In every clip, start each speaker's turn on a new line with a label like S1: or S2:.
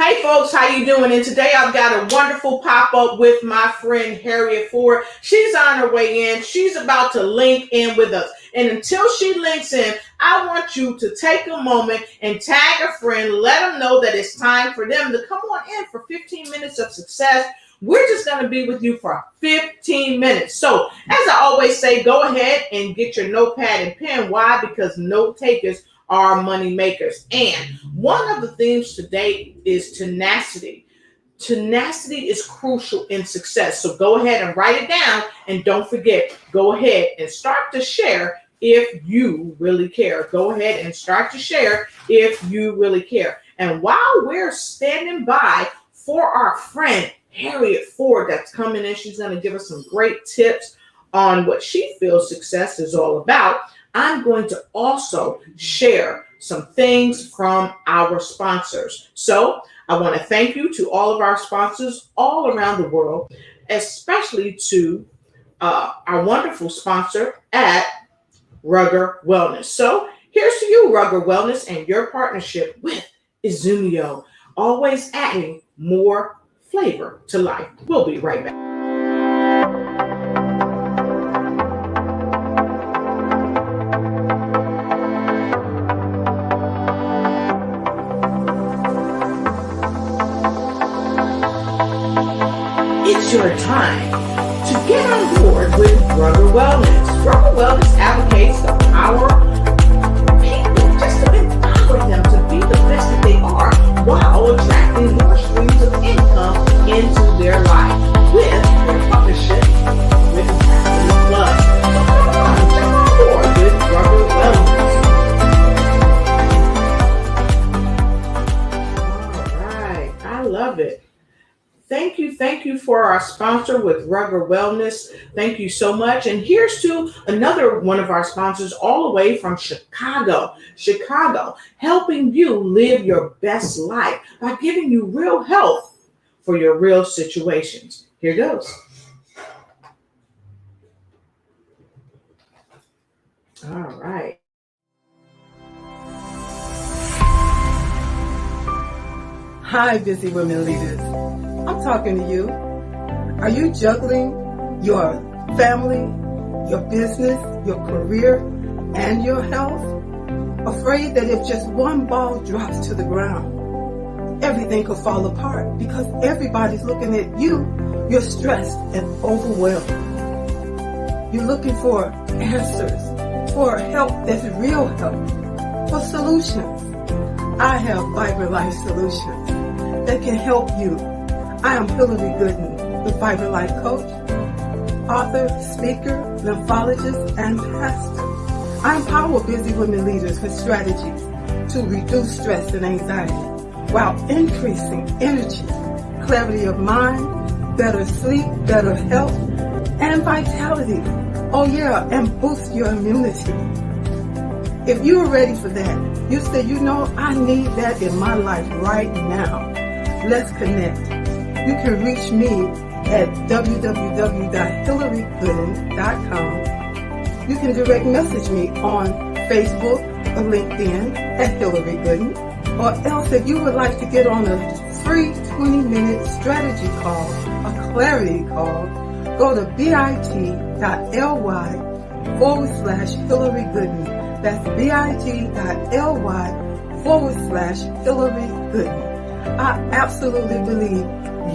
S1: Hey folks, how you doing? And today I've got a wonderful pop-up with my friend Harriett Ford. She's on her way in. She's about to link in with us. And until she links in, I want you to take a moment and tag a friend. Let them know that it's time for them to come on in for 15 minutes of success. We're just going to be with you for 15 minutes. So, as I always say, go ahead and get your notepad and pen. Why? Because note takers are money makers. And one of the themes today is tenacity. Tenacity is crucial in success. So go ahead and write it down. And don't forget, go ahead and start to share if you really care. Go ahead and start to share if you really care. And while we're standing by for our friend Harriett Ford that's coming in, she's going to give us some great tips on what she feels success is all about. I'm going to also share some things from our sponsors. So I want to thank you to all of our sponsors all around the world, especially to our wonderful sponsor at Rugger Wellness. So here's to you, Rugger Wellness, and your partnership with Izumio, always adding more flavor to life. We'll be right back. It's your time to get on board with Rugger Wellness. Rugger Wellness advocates the power of people just to empower them to be the best that they are while attracting more streams of income into their life with their partnership with Happiness Plus. So come on, jump on board with Rugger Wellness. All right, I love it. Thank you for our sponsor with Rugger Wellness. Thank you so much. And here's to another one of our sponsors all the way from Chicago, helping you live your best life by giving you real help for your real situations. Here goes. All right.
S2: Hi, busy women leaders. I'm talking to you. Are you juggling your family, your business, your career, and your health? Afraid that if just one ball drops to the ground, everything could fall apart because everybody's looking at you. You're stressed and overwhelmed. You're looking for answers, for help that's real help, for solutions. I have Vibrant Life Solutions that can help you. I am Hillary Gooden, the Vibrant Life Coach, author, speaker, lymphologist, and pastor. I empower busy women leaders with strategies to reduce stress and anxiety while increasing energy, clarity of mind, better sleep, better health, and vitality. Oh yeah, and boost your immunity. If you are ready for that, you say, I need that in my life right now. Let's connect. You can reach me at www.hillarygooden.com. You can direct message me on Facebook or LinkedIn at Hillary Gooden. Or else if you would like to get on a free 20-minute strategy call, a clarity call, go to bit.ly/Hillary Gooden. That's bit.ly/Hillary Gooden. I absolutely believe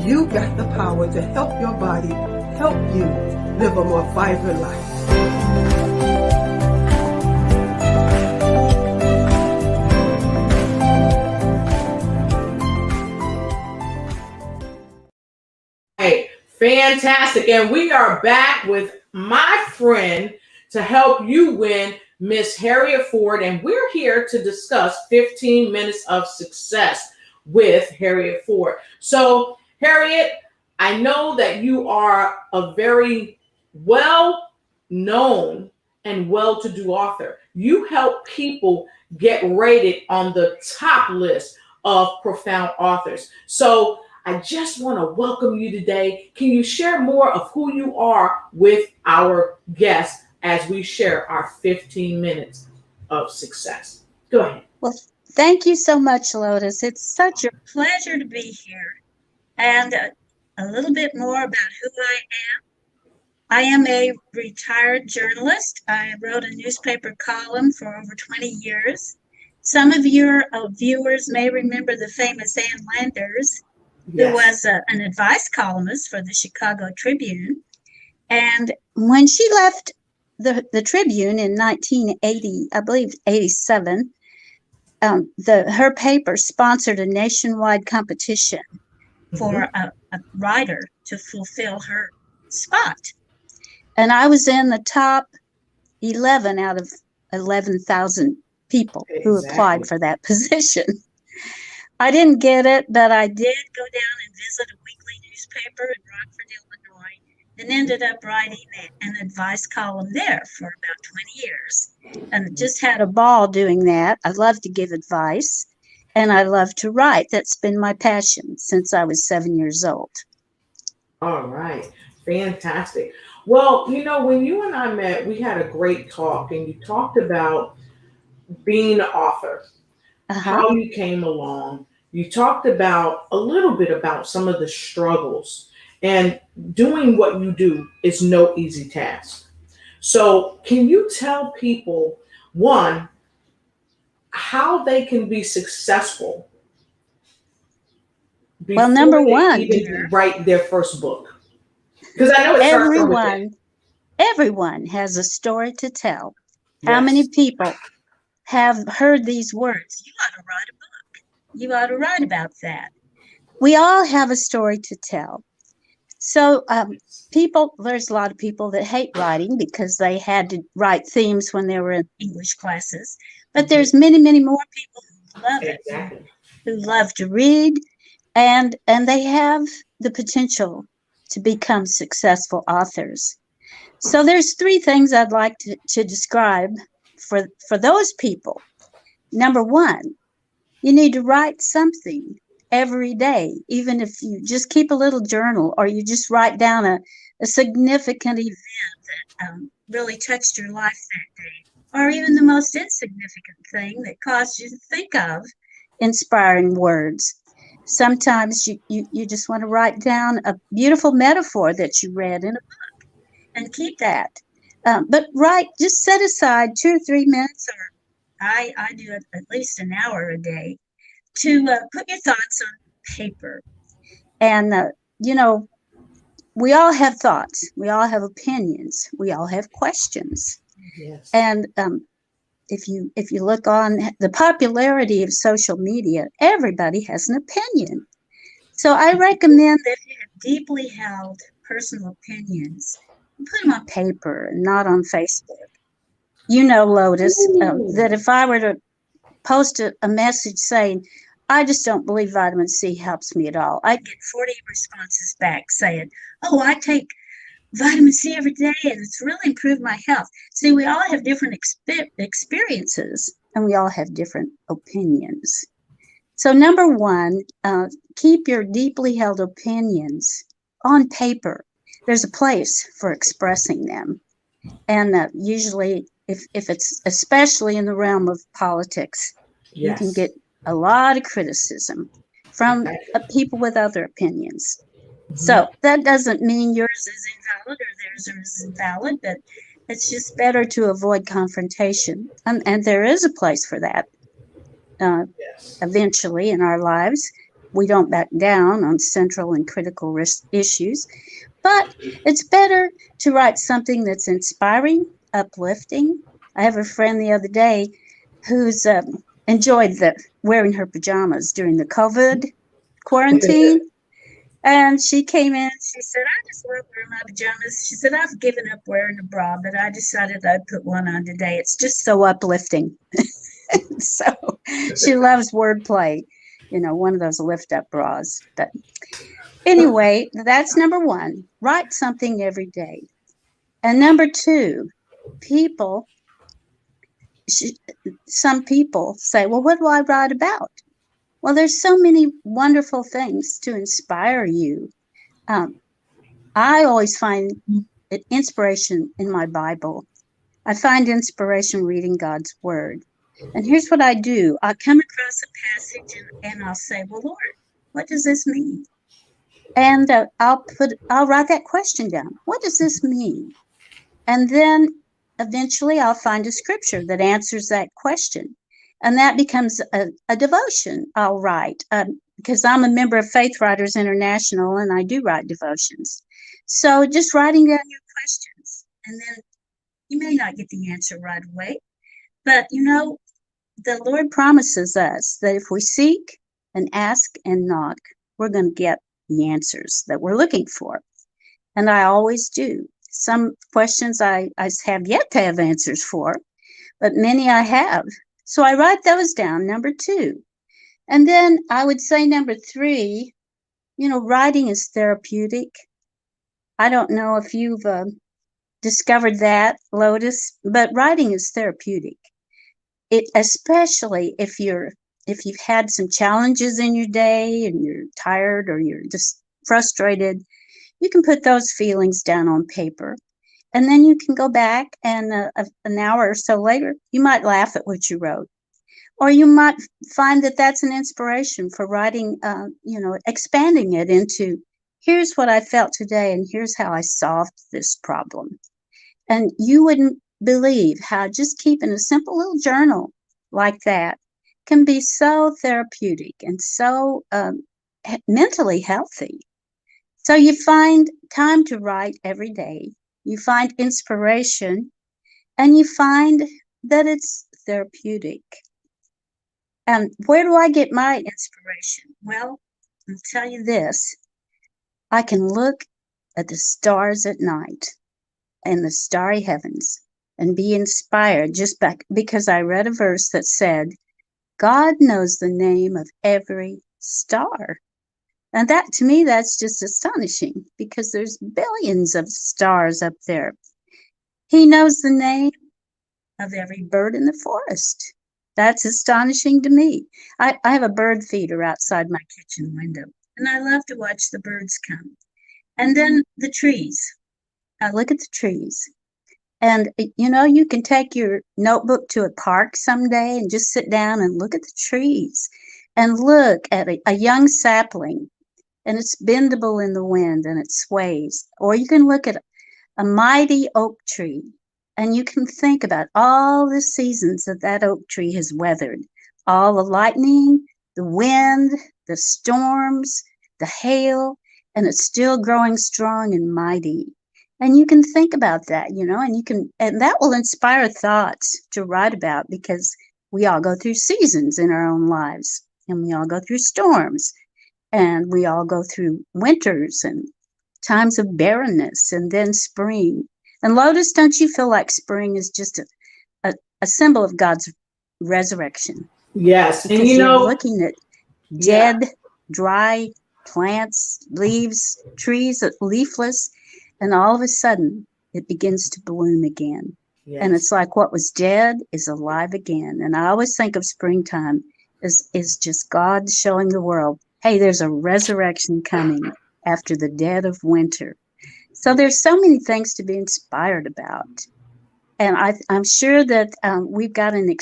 S2: you got the power to help your body, help you live a more vibrant life.
S1: Hey, fantastic. And we are back with my friend to help you win, Miss Harriett Ford. And we're here to discuss 15 minutes of success with Harriett Ford. So, Harriett, I know that you are a very well-known and well-to-do author. You help people get rated on the top list of profound authors. So I just want to welcome you today. Can you share more of who you are with our guests as we share our 15 minutes of success? Go ahead.
S3: Well, Thank you so much, Lotus. It's such a pleasure to be here. And a little bit more about who I am. I am a retired journalist. I wrote a newspaper column for over 20 years. Some of your viewers may remember the famous Ann Landers, who was
S1: Yes.
S3: an advice columnist for the Chicago Tribune. And when she left the Tribune in 1980, I believe 87, her paper sponsored a nationwide competition for a writer to fulfill her spot. And I was in the top 11 out of 11,000 people who applied for that position. I didn't get it, but I did go down and visit a weekly newspaper in Rockford, Illinois, and ended up writing an advice column there for about 20 years. And just had a ball doing that. I love to give advice, and I love to write. That's been my passion since I was 7 years old.
S1: All right. Fantastic. Well, when you and I met, we had a great talk, and you talked about being an author, how you came along. You talked about a little bit about some of the struggles, and doing what you do is no easy task. So, can you tell people, one, how they can be successful
S3: Well,
S1: before
S3: number
S1: they
S3: one,
S1: even write their first book? Because I know it starts from within.
S3: everyone has a story to tell. How
S1: Yes.
S3: many people have heard these words? You ought to write a book. You ought to write about that. We all have a story to tell. So there's a lot of people that hate writing because they had to write themes when they were in English classes. But there's many, many more people who love it,
S1: Exactly.
S3: who love to read, and they have the potential to become successful authors. So there's three things I'd like to describe for those people. Number one, you need to write something every day, even if you just keep a little journal or you just write down a significant event that really touched your life that day, or even the most insignificant thing that caused you to think of inspiring words. Sometimes you just want to write down a beautiful metaphor that you read in a book and keep that. But just set aside 2 or 3 minutes, or I do it at least an hour a day, to put your thoughts on paper. And, we all have thoughts. We all have opinions. We all have questions.
S1: Yes.
S3: And if you look on the popularity of social media, everybody has an opinion. So I recommend that if you have deeply held personal opinions, put them on paper and not on Facebook. Lotus, that if I were to post a message saying, I just don't believe vitamin C helps me at all, I'd get 40 responses back saying, oh, I take vitamin C every day and it's really improved my health. See, we all have different experiences and we all have different opinions. So number one, keep your deeply held opinions on paper. There's a place for expressing them. And usually, if it's especially in the realm of politics, you can get a lot of criticism from people with other opinions. So that doesn't mean yours is invalid or theirs is invalid, but it's just better to avoid confrontation. And there is a place for that eventually in our lives. We don't back down on central and critical issues, but it's better to write something that's inspiring, uplifting. I have a friend the other day who's enjoyed wearing her pajamas during the COVID quarantine. And she came in, she said, I just love wearing my pajamas. She said, I've given up wearing a bra, but I decided I'd put one on today. It's just so uplifting. So she loves wordplay, one of those lift up bras. But anyway, that's number one. Write something every day. And number two, some people say, well, what do I write about? Well, there's so many wonderful things to inspire you. I always find inspiration in my Bible. I find inspiration reading God's Word. And here's what I do. I come across a passage and I'll say, well, Lord, what does this mean? And I'll write that question down. What does this mean? And then eventually I'll find a scripture that answers that question. And that becomes a devotion I'll write because I'm a member of Faith Writers International and I do write devotions. So just writing down your questions. And then you may not get the answer right away, but the Lord promises us that if we seek and ask and knock, we're going to get the answers that we're looking for. And I always do. Some questions I have yet to have answers for, but many I have. So I write those down, number 2. And then I would say number 3, writing is therapeutic. I don't know if you've discovered that, Lotus, but writing is therapeutic. It, especially if you've had some challenges in your day and you're tired or you're just frustrated, you can put those feelings down on paper. And then you can go back and an hour or so later, you might laugh at what you wrote. Or you might find that that's an inspiration for writing, expanding it into, here's what I felt today and here's how I solved this problem. And you wouldn't believe how just keeping a simple little journal like that can be so therapeutic and so mentally healthy. So you find time to write every day. You find inspiration, and you find that it's therapeutic. And where do I get my inspiration? Well, I'll tell you this. I can look at the stars at night and the starry heavens and be inspired just because I read a verse that said, God knows the name of every star. And that, to me, that's just astonishing because there's billions of stars up there. He knows the name of every bird in the forest. That's astonishing to me. I have a bird feeder outside my kitchen window, and I love to watch the birds come. And then the trees. I look at the trees. And, you can take your notebook to a park someday and just sit down and look at the trees and look at a young sapling, and it's bendable in the wind and it sways. Or you can look at a mighty oak tree and you can think about all the seasons that oak tree has weathered, all the lightning, the wind, the storms, the hail, and it's still growing strong and mighty. And you can think about that, and that will inspire thoughts to write about because we all go through seasons in our own lives and we all go through storms and we all go through winters and times of barrenness and then spring. And Lotus, don't you feel like spring is just a symbol of God's resurrection?
S1: Yes.
S3: Because
S1: And
S3: you're looking at dead,
S1: yeah.
S3: dry plants, leaves, trees, leafless, and all of a sudden it begins to bloom again.
S1: Yes.
S3: And it's like what was dead is alive again. And I always think of springtime as just God showing the world, hey, there's a resurrection coming after the dead of winter. So there's so many things to be inspired about. And I'm sure that we've got an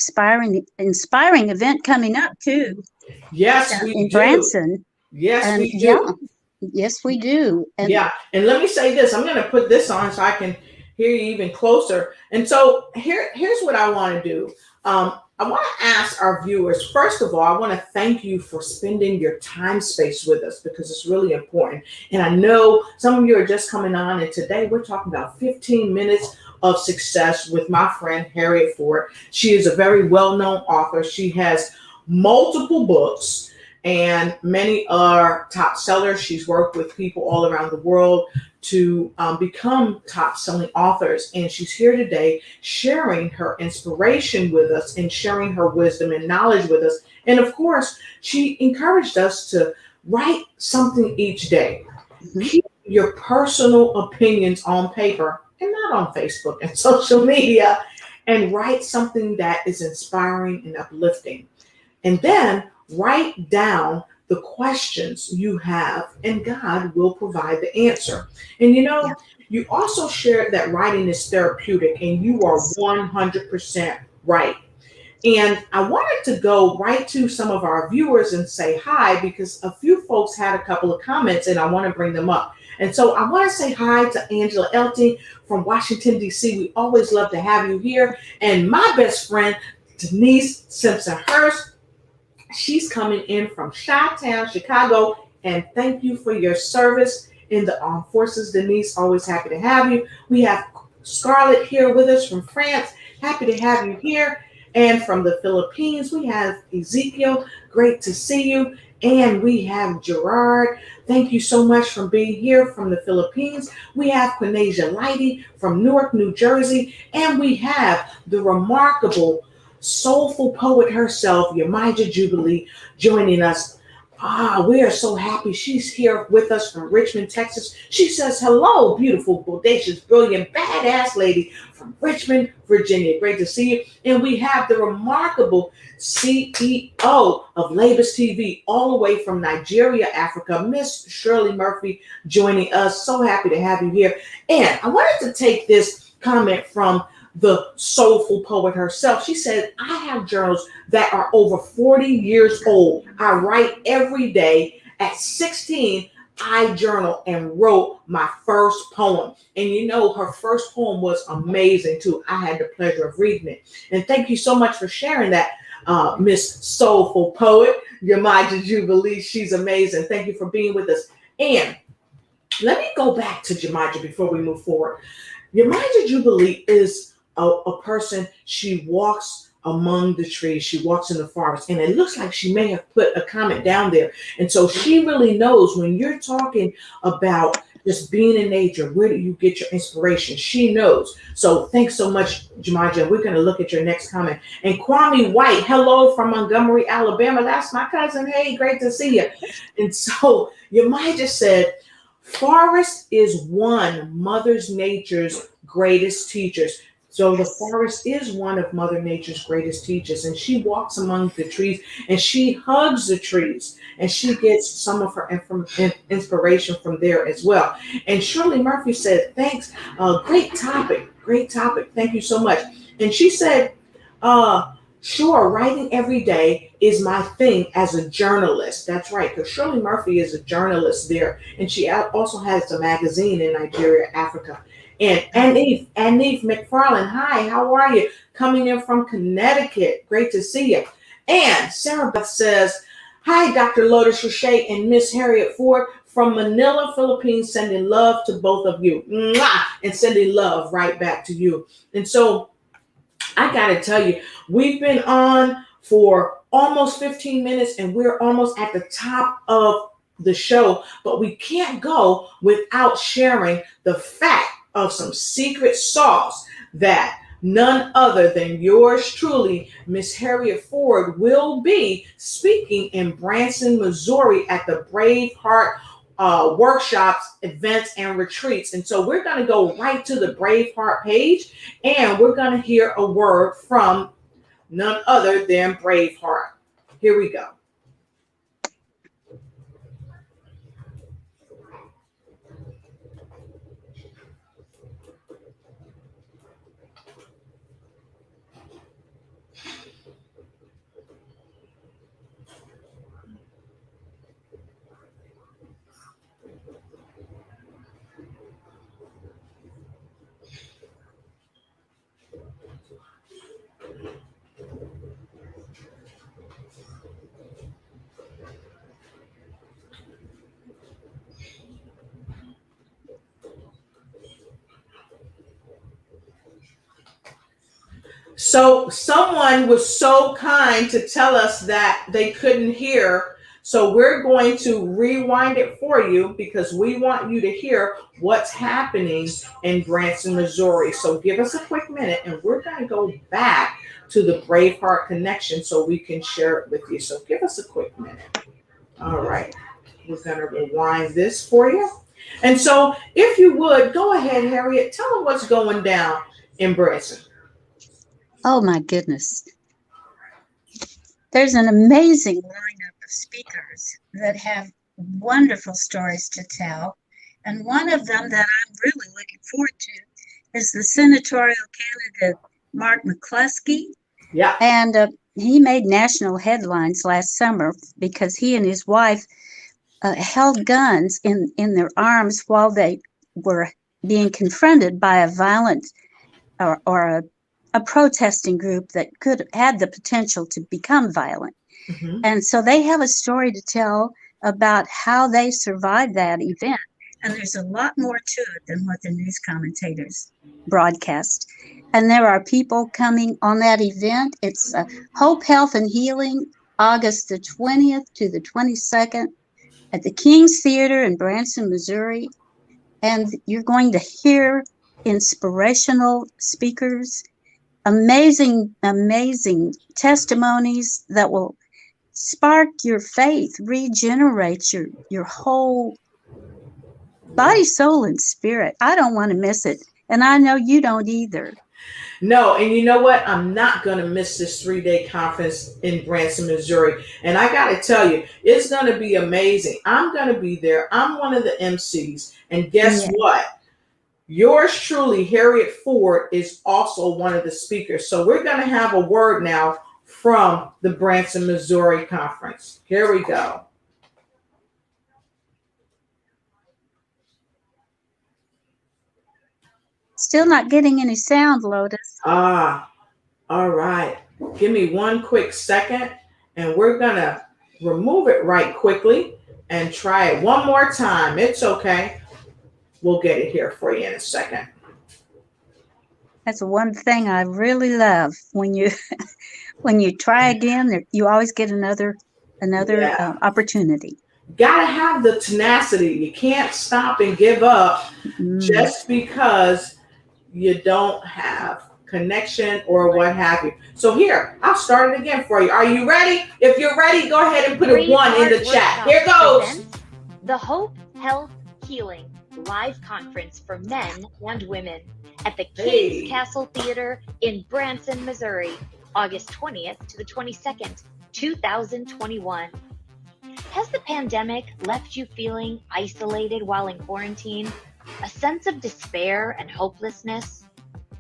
S3: inspiring event coming up too.
S1: Yes, we
S3: in
S1: do.
S3: Branson.
S1: Yes,
S3: and
S1: we do.
S3: Yeah, yes, we do. And
S1: yeah. And let me say this. I'm going to put this on so I can hear you even closer. And so here's what I want to do. I want to ask our viewers, first of all, I want to thank you for spending your time space with us because it's really important. And I know some of you are just coming on, and today we're talking about 15 minutes of success with my friend Harriett Ford. She is a very well-known author. She has multiple books and many are top sellers. She's worked with people all around the world to become top selling authors. And she's here today sharing her inspiration with us and sharing her wisdom and knowledge with us. And of course, she encouraged us to write something each day. Mm-hmm. Keep your personal opinions on paper and not on Facebook and social media, and write something that is inspiring and uplifting. And then write down the questions you have, and God will provide the answer. And you also shared that writing is therapeutic, and you are 100% right. And I wanted to go right to some of our viewers and say hi because a few folks had a couple of comments and I want to bring them up. And so I want to say hi to Angela Elting from Washington, D.C. We always love to have you here. And my best friend, Denise Simpson Hurst, she's coming in from Chi-Town, Chicago. And thank you for your service in the armed forces, Denise. Always happy to have you. We have Scarlett here with us from France. Happy to have you here. And from the Philippines, we have Ezekiel. Great to see you. And we have Gerard. Thank you so much for being here from the Philippines. We have Quinasia Lighty from Newark, New Jersey. And we have the remarkable soulful poet herself, Yamija Jubilee, joining us. We are so happy she's here with us from Richmond, Texas. She says, hello, beautiful, bodacious, brilliant, badass lady from Richmond, Virginia. Great to see you. And we have the remarkable CEO of Labus TV, all the way from Nigeria, Africa, Miss Shirley Murphy, joining us. So happy to have you here. And I wanted to take this comment from the soulful poet herself. She said, I have journals that are over 40 years old. I write every day. At 16, I journal and wrote my first poem. And you know, her first poem was amazing too. I had the pleasure of reading it. And thank you so much for sharing that, Miss Soulful Poet, Yamija Jubilee. She's amazing. Thank you for being with us. And let me go back to Yamija before we move forward. Yamija Jubilee is a person. She walks among the trees. She walks in the forest, and it looks like she may have put a comment down there. And so she really knows when you're talking about just being in nature, where do you get your inspiration? She knows. So thanks so much, Yamija. We're going to look at your next comment. And Kwame White, hello from Montgomery, Alabama. That's my cousin. Hey, great to see you. And so Yamija said, forest is one Mother Nature's greatest teachers. So the forest is one of Mother Nature's greatest teachers, and she walks among the trees and she hugs the trees and she gets some of her inspiration from there as well. And Shirley Murphy said, thanks, great topic. Thank you so much. And she said, sure, writing every day is my thing as a journalist. That's right, because Shirley Murphy is a journalist there, and she also has a magazine in Nigeria, Africa. And Aneve McFarland, hi, how are you? Coming in from Connecticut. Great to see you. And Sarah Beth says, hi, Dr. Lotus Roche and Miss Harriett Ford from Manila, Philippines, sending love to both of you. Mwah! And sending love right back to you. And so I got to tell you, we've been on for almost 15 minutes and we're almost at the top of the show, but we can't go without sharing the fact of some secret sauce that none other than yours truly, Miss Harriett Ford, will be speaking in Branson, Missouri at the Braveheart workshops, events, and retreats. And so we're going to go right to the Braveheart page and we're going to hear a word from none other than Braveheart. Here we go. So someone was so kind to tell us that they couldn't hear. So we're going to rewind it for you because we want you to hear what's happening in Branson, Missouri. So give us a quick minute and we're going to go back to the Braveheart connection so we can share it with you. So give us a quick minute. All right. We're going to rewind this for you. And so if you would, go ahead, Harriet, tell them what's going down in Branson.
S3: Oh my goodness. There's an amazing lineup of speakers that have wonderful stories to tell. And one of them that I'm really looking forward to is the senatorial candidate, Mark McCluskey.
S1: Yeah.
S3: And he made national headlines last summer because he and his wife held guns in their arms while they were being confronted by a violent or a protesting group that could had the potential to become violent.
S1: Hmm.
S3: And so they have a story to tell about how they survived that event. And there's a lot more to it than what the news commentators broadcast. And there are people coming on that event. It's Hope, Health, and Healing, August the 20th to the 22nd at the King's Theater in Branson, Missouri. And you're going to hear inspirational speakers, amazing testimonies that will spark your faith, regenerate your whole body, soul, and spirit. I don't want to miss it. And I know you don't either.
S1: No, and you know what? I'm not going to miss this 3 day conference in Branson, Missouri. And I got to tell you, it's going to be amazing. I'm going to be there. I'm one of the MCs. And guess
S3: Yeah.
S1: what? Yours truly, Harriett Ford, is also one of the speakers. So we're going to have a word now from the Branson, Missouri conference. Here we go.
S3: Still not getting any sound, Lotus.
S1: Ah, all right. Give me one quick second, and we're going to remove it right quickly and try it one more time. It's okay. We'll get it here for you in a second.
S3: That's one thing I really love when you when you try again. You always get another
S1: Yeah.
S3: opportunity.
S1: Gotta have the tenacity. You can't stop and give up
S3: Mm.
S1: just because you don't have connection or what have you. So here, I'll start it again for you. Are you ready? If you're ready, go ahead and put a one in the chat. Here goes.
S4: The Hope, Health, Healing live conference for men and women at the King's Castle Theater in Branson, Missouri, August 20th to the 22nd, 2021. Has the pandemic left you feeling isolated while in quarantine? A sense of despair and hopelessness?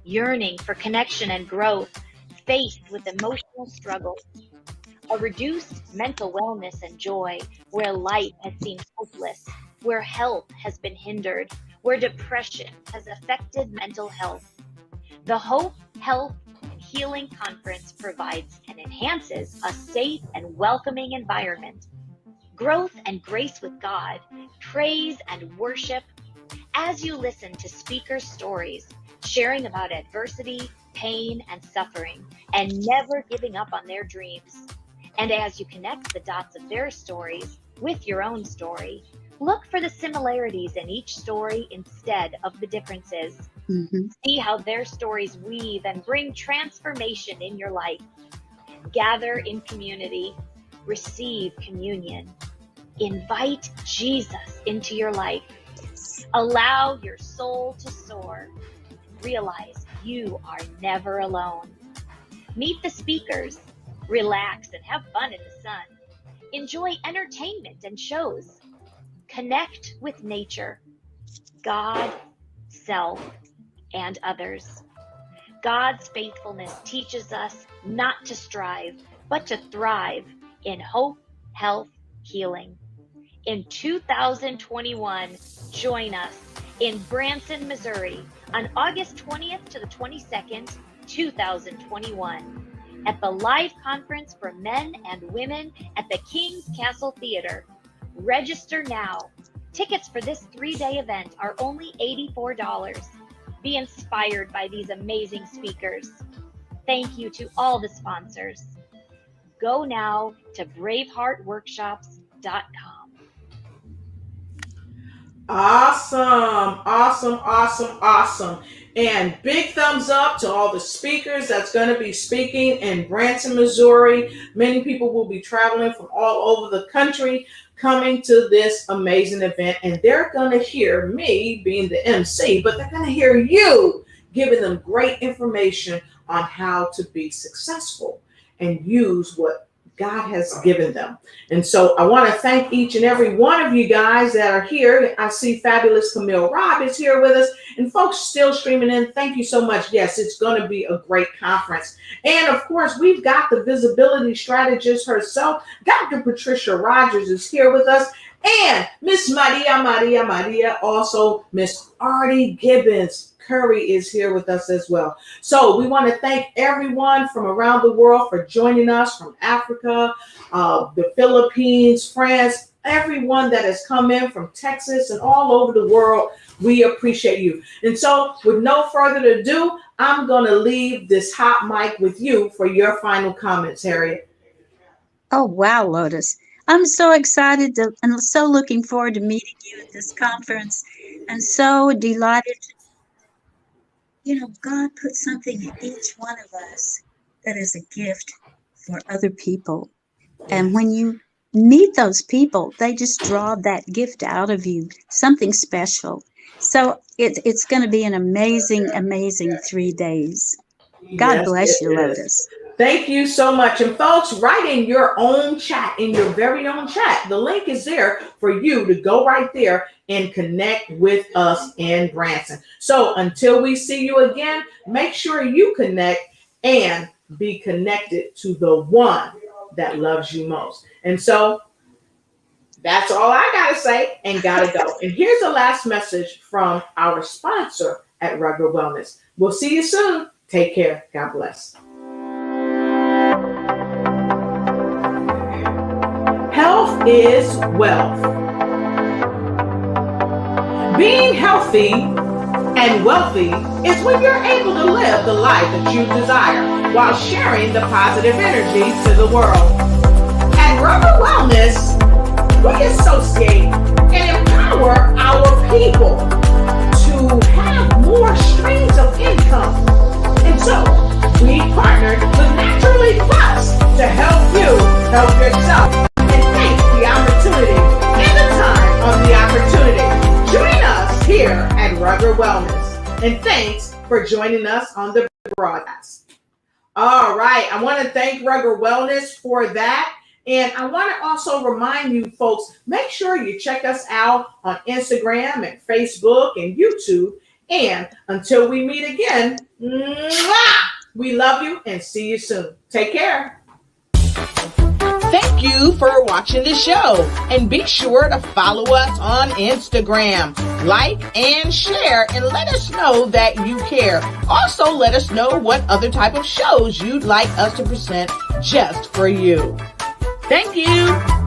S4: Yearning for connection and growth, faced with emotional struggles? A reduced mental wellness and joy, where life has seemed hopeless, where health has been hindered, where depression has affected mental health? The Hope, Health, and Healing Conference provides and enhances a safe and welcoming environment. Growth and grace with God, praise and worship. As you listen to speakers' stories, sharing about adversity, pain, and suffering, and never giving up on their dreams. And as you connect the dots of their stories with your own story, look for the similarities in each story instead of the differences.
S3: Mm-hmm.
S4: See how their stories weave and bring transformation in your life. Gather in community, receive communion, invite Jesus into your life. Allow your soul to soar. Realize you are never alone. Meet the speakers. Relax and have fun in the sun. Enjoy entertainment and shows. Connect with nature, God, self, and others. God's faithfulness teaches us not to strive, but to thrive in hope, health, healing. In 2021, join us in Branson, Missouri on August 20th to the 22nd, 2021 at the live conference for men and women at the King's Castle Theater. Register now. Tickets for this 3-day event are only $84. Be inspired by these amazing speakers. Thank you to all the sponsors. Go now to braveheartworkshops.com.
S1: Awesome. And big thumbs up to all the speakers that's going to be speaking in Branson, Missouri. Many people will be traveling from all over the country coming to this amazing event. And they're going to hear me being the MC, but they're going to hear you giving them great information on how to be successful and use what God has given them. And so I want to thank each and every one of you guys that are here. I see fabulous Camille Robb is here with us, and folks still streaming in. Thank you so much. Yes, it's going to be a great conference. And of course, we've got the visibility strategist herself. Dr. Patricia Rogers is here with us, and Miss Maria, also Miss Artie Gibbons Curry is here with us as well. So we want to thank everyone from around the world for joining us, from Africa, the Philippines, France, everyone that has come in from Texas and all over the world. We appreciate you. And so with no further ado, I'm going to leave this hot mic with you for your final comments, Harriett.
S3: Oh, wow, Lotus. I'm so excited and so looking forward to meeting you at this conference, and so delighted. God put something in each one of us that is a gift for other people. And when you meet those people, they just draw that gift out of you, something special. So it's going to be an amazing, amazing 3 days. God bless you, Lotus.
S1: Thank you so much. And folks, write in your own chat, in your very own chat. The link is there for you to go right there and connect with us in Branson. So until we see you again, make sure you connect and be connected to the one that loves you most. And so that's all I got to say and got to go. And here's the last message from our sponsor at Rugged Wellness. We'll see you soon. Take care. God bless. Health is wealth. Being healthy and wealthy is when you're able to live the life that you desire while sharing the positive energy to the world. At Rugged Wellness, we associate and empower our people to have more streams of income. And so we partnered with Naturally Plus to help you help yourself. The opportunity and the time of the opportunity. Join us here at Rugged Wellness. And thanks for joining us on the broadcast. All right. I want to thank Rugged Wellness for that. And I want to also remind you folks, make sure you check us out on Instagram and Facebook and YouTube. And until we meet again, we love you and see you soon. Take care. Thank you for watching the show, and be sure to follow us on Instagram, like and share, and let us know that you care. Also, let us know what other type of shows you'd like us to present just for you. Thank you.